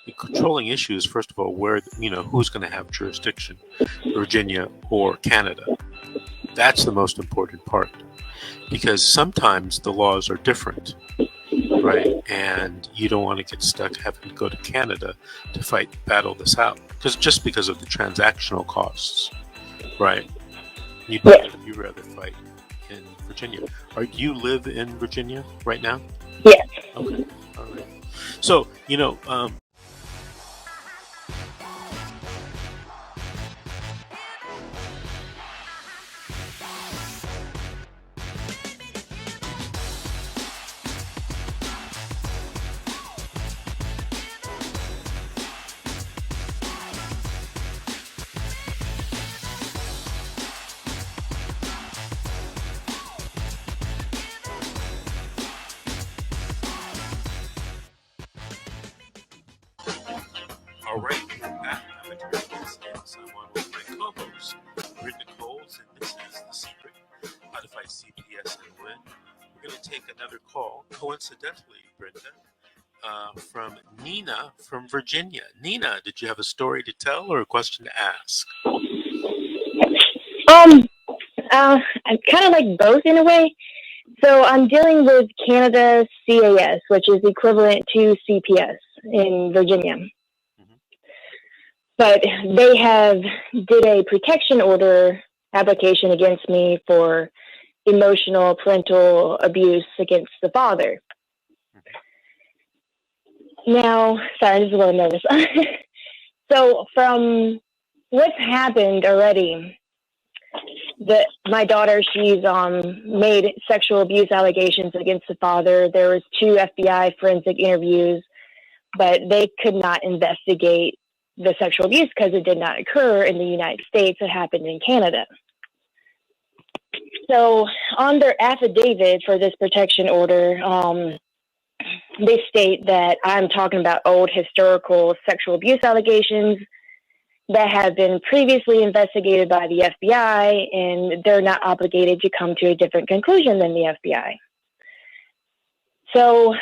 the controlling issue is, first of all, where, who's going to have jurisdiction, Virginia or Canada. That's the most important part, because sometimes the laws are different, right? And you don't want to get stuck having to go to Canada to battle this out, just because of the transactional costs, right? You'd rather fight in Virginia. Do you live in Virginia right now? Yes. Okay. All right. So, all right, I'm at your place. I'm on with my co-host, Brenda Coles, and this is The Secret, How to Fight CPS and Win. We're going to take another call, coincidentally, Brenda, from Nina from Virginia. Nina, did you have a story to tell or a question to ask? I'm kind of like both in a way. So I'm dealing with Canada CAS, which is equivalent to CPS in Virginia. But they did a protection order application against me for emotional parental abuse against the father. Now, sorry, I'm just a little nervous. So from what's happened already, my daughter, she's made sexual abuse allegations against the father. There was 2 FBI forensic interviews, but they could not investigate the sexual abuse because it did not occur in the United States. It happened in Canada. So on their affidavit for this protection order, they state that I'm talking about old historical sexual abuse allegations that have been previously investigated by the FBI, and they're not obligated to come to a different conclusion than the FBI. So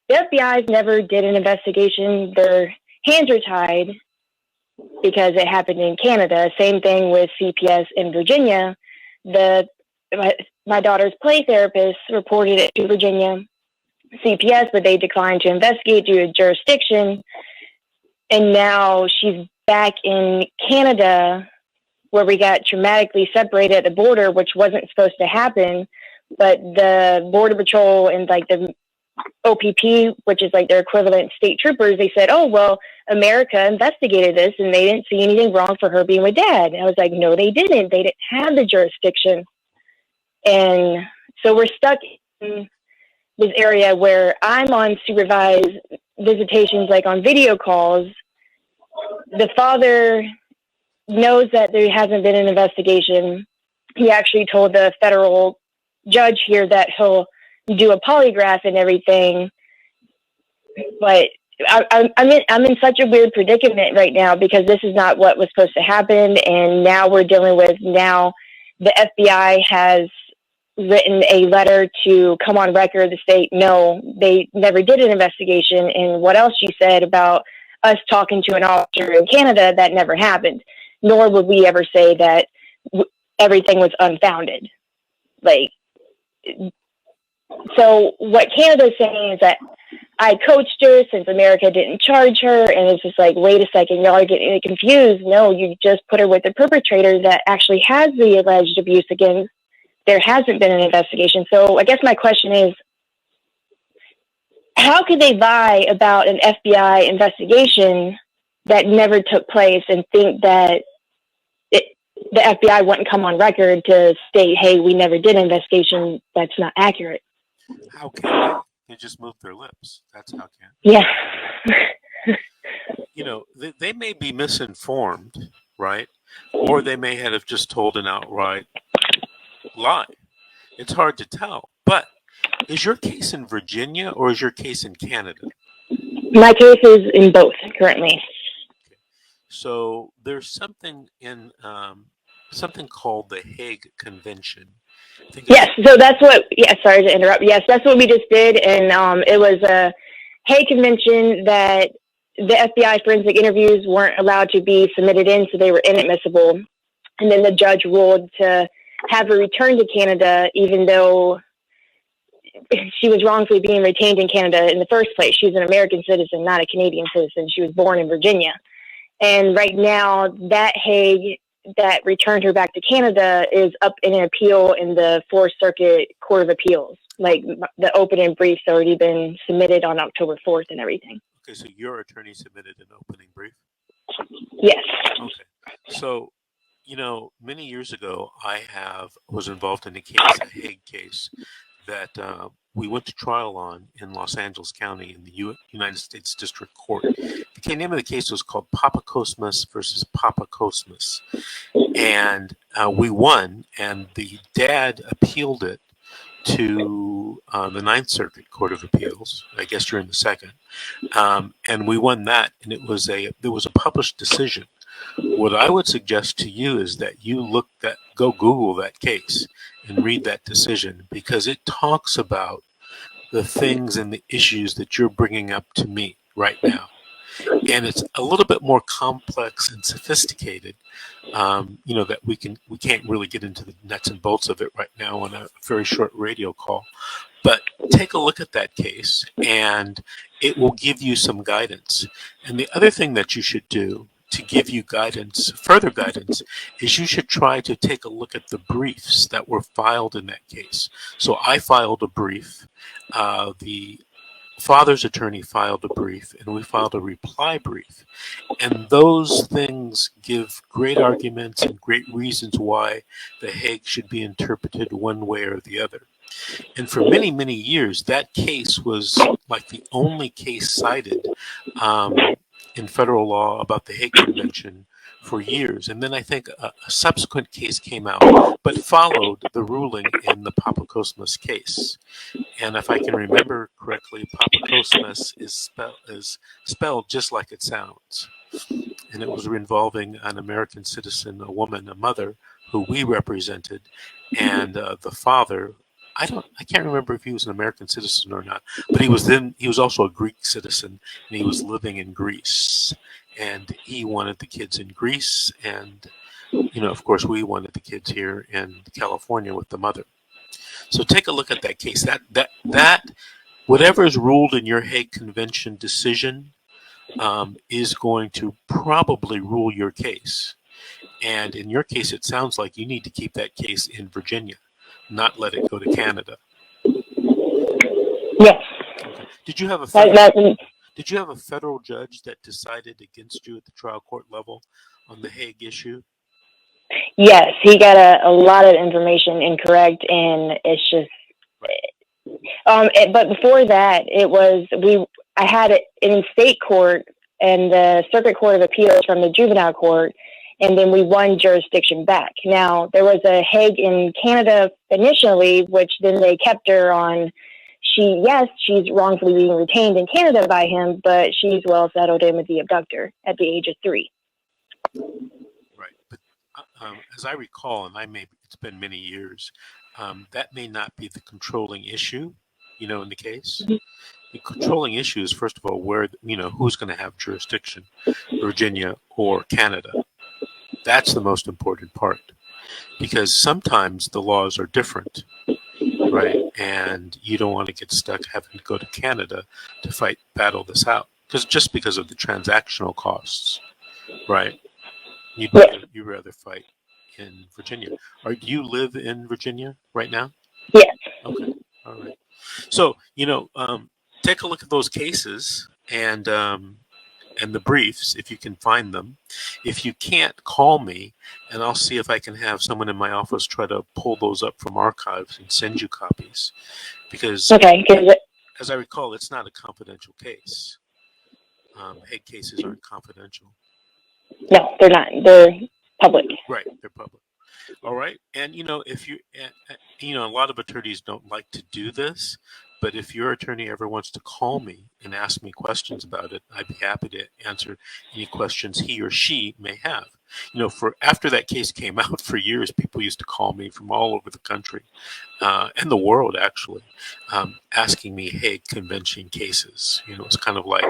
the FBI never did an investigation. Their hands are tied because it happened in Canada. Same thing with CPS in Virginia. My daughter's play therapist reported it to Virginia CPS, but they declined to investigate due to jurisdiction. And now she's back in Canada, where we got traumatically separated at the border, which wasn't supposed to happen. But the Border Patrol and like the OPP, which is like their equivalent state troopers, they said, oh, well, America investigated this and they didn't see anything wrong for her being with dad. And I was like, no, they didn't. They didn't have the jurisdiction. And so we're stuck in this area where I'm on supervised visitations, like on video calls. The father knows that there hasn't been an investigation. He actually told the federal judge here that he'll do a polygraph and everything. But I'm in such a weird predicament right now because this is not what was supposed to happen. And now we're dealing with the FBI has written a letter to come on record to state, no, they never did an investigation. And what else you said about us talking to an officer in Canada, that never happened. Nor would we ever say that everything was unfounded. So what Canada's saying is that I coached her since America didn't charge her. And it's just like, wait a second, y'all are getting confused. No, you just put her with the perpetrator that actually has the alleged abuse against. There hasn't been an investigation. So I guess my question is, how could they lie about an FBI investigation that never took place and think that the FBI wouldn't come on record to state, hey, we never did an investigation? That's not accurate. How can they just move their lips? That's how can. Yeah. They may be misinformed, right? Or they may have just told an outright lie. It's hard to tell. But is your case in Virginia or is your case in Canada? My case is in both currently. Okay. So there's something in something called the Hague Convention. Yes, so that's what, sorry to interrupt. Yes, that's what we just did. And it was a Hague Convention that the FBI forensic interviews weren't allowed to be submitted in, so they were inadmissible. And then the judge ruled to have her return to Canada, even though she was wrongfully being retained in Canada in the first place. She's an American citizen, not a Canadian citizen. She was born in Virginia. And right now, that Hague that returned her back to Canada is up in an appeal in the Fourth Circuit Court of Appeals. Like, the opening brief's already been submitted on October 4th and everything. Okay, so your attorney submitted an opening brief? Yes. Okay. So, many years ago, I was involved in a Hague case, that we went to trial on in Los Angeles County in the United States District Court. The name of the case was called Papakosmas versus Papakosmas. And we won, and the dad appealed it to the Ninth Circuit Court of Appeals. I guess during the second. And we won that, and there was a published decision. What I would suggest to you is that you go Google that case and read that decision, because it talks about the things and the issues that you're bringing up to me right now. And it's a little bit more complex and sophisticated, that we can't really get into the nuts and bolts of it right now on a very short radio call. But take a look at that case, and it will give you some guidance. And the other thing that you should do to give you further guidance, is you should try to take a look at the briefs that were filed in that case. So I filed a brief, the father's attorney filed a brief, and we filed a reply brief. And those things give great arguments and great reasons why the Hague should be interpreted one way or the other. And for many, many years, that case was like the only case cited in federal law about the Hague Convention for years. And then I think a subsequent case came out, but followed the ruling in the Papakosmas case. And if I can remember correctly, Papakosmas is spelled just like it sounds. And it was involving an American citizen, a woman, a mother, who we represented, and the father. I can't remember if he was an American citizen or not, but he was also a Greek citizen, and he was living in Greece, and he wanted the kids in Greece, and of course we wanted the kids here in California with the mother. So take a look at that case. That whatever is ruled in your Hague Convention decision is going to probably rule your case. And in your case, it sounds like you need to keep that case in Virginia, not let it go to Canada. Yes. Okay. Did you have a federal judge that decided against you at the trial court level on the Hague issue? Yes, he got a lot of information incorrect, and it's just. But before that, I had it in state court and the Circuit Court of Appeals from the juvenile court, and then we won jurisdiction back. Now, there was a Hague in Canada initially, which then they kept her on. She's wrongfully being retained in Canada by him, but she's well settled in with the abductor at the age of 3. Right, but as I recall, and it's been many years, that may not be the controlling issue, in the case. Mm-hmm. The controlling issue is, first of all, who's going to have jurisdiction, Virginia or Canada. That's the most important part, because sometimes the laws are different, right? And you don't want to get stuck having to go to Canada to battle this out, because of the transactional costs, right? You'd rather fight in Virginia. Do you live in Virginia right now? Yes. Okay. All right. So, take a look at those cases and the briefs, if you can find them. If you can't, call me, and I'll see if I can have someone in my office try to pull those up from archives and send you copies. Because, as I recall, it's not a confidential case. Hague cases aren't confidential. No, they're not. They're public. Right, they're public. All right, and if a lot of attorneys don't like to do this, but if your attorney ever wants to call me and ask me questions about it, I'd be happy to answer any questions he or she may have. For after that case came out, for years, people used to call me from all over the country and the world, actually, asking me Hague Convention cases. It's kind of like,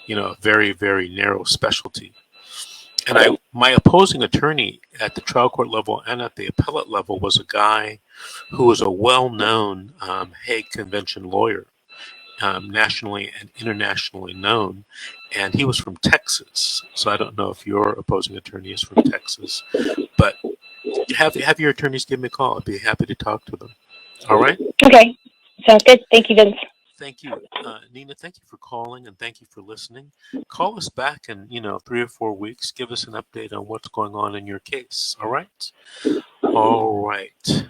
a very, very narrow specialty. And my opposing attorney at the trial court level and at the appellate level was a guy who was a well-known Hague Convention lawyer, nationally and internationally known, and he was from Texas. So I don't know if your opposing attorney is from Texas, but have your attorneys give me a call. I'd be happy to talk to them. All right? Okay. Sounds good. Thank you, Vince. Thank you. Nina, thank you for calling and thank you for listening. Call us back in, 3 or 4 weeks. Give us an update on what's going on in your case. All right? All right.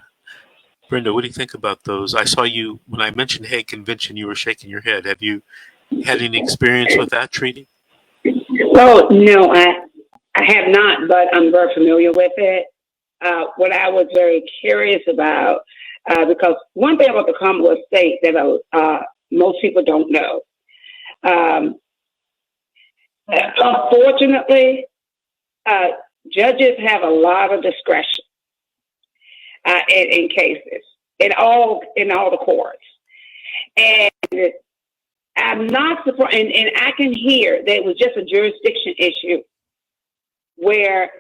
Brenda, what do you think about those? I saw you, when I mentioned Hague Convention, you were shaking your head. Have you had any experience with that treaty? Oh, no, I have not, but I'm very familiar with it. What I was very curious about, because one thing about the Commonwealth state that most people don't know, unfortunately, judges have a lot of discretion in cases, in all the courts. And I'm not surprised, and I can hear that it was just a jurisdiction issue where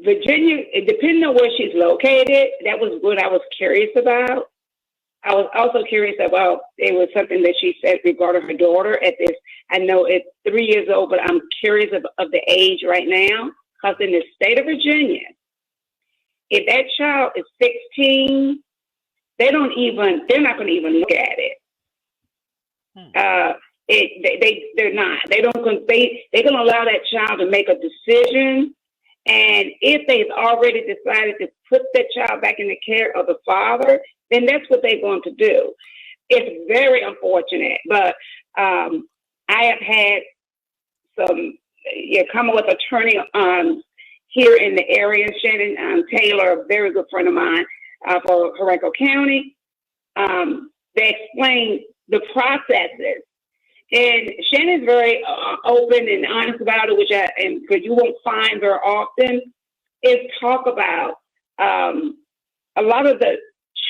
Virginia, depending on where she's located, that was what I was curious about. I was also curious about, it was something that she said regarding her daughter at this. I know it's 3 years old, but I'm curious of the age right now, because in the state of Virginia, if that child is 16, they're not going to even look at it. They're not. They're going to allow that child to make a decision. And if they've already decided to put that child back in the care of the father, then that's what they're going to do. It's very unfortunate, but I have had some Commonwealth attorney here in the area, Shannon Taylor, a very good friend of mine for Henrico County. They explain the processes. And Shannon's very open and honest about it, which because you won't find very often, is talk about a lot of the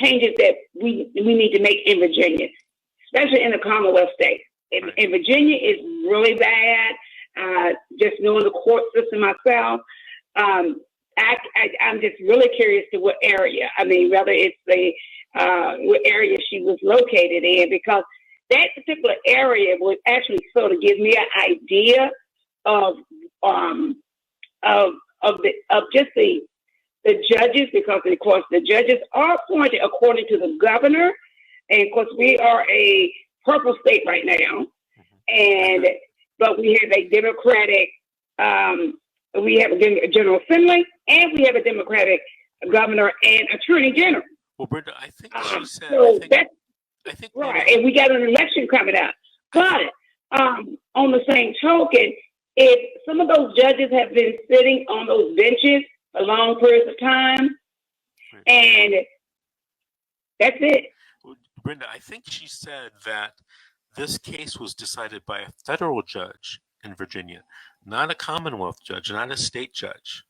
changes that we need to make in Virginia, especially in the Commonwealth states. In Virginia, it's really bad. Just knowing the court system myself, I'm just really curious to what area. I mean, whether it's what area she was located in, because that particular area would actually sort of give me an idea of just the judges, because of course the judges are appointed according to the governor, and of course we are a purple state right now, but we have a Democratic, we have a General Assembly, and we have a Democratic governor and Attorney General. Well, Brenda, I think she said. So I think right, and we got an election coming up. But on the same token, if some of those judges have been sitting on those benches for long periods of time, and that's it. Well, Brenda, I think she said that this case was decided by a federal judge in Virginia, not a Commonwealth judge, not a state judge.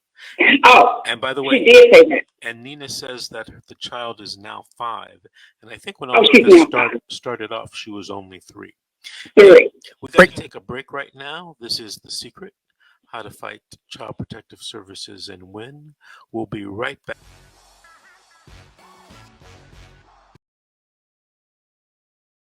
Oh, and by the way, she did say that. And Nina says that the child is now 5, and I think when all of this started off, she was only 3. We've got to take a break right now. This is The Secret: How to Fight Child Protective Services and Win. We'll be right back.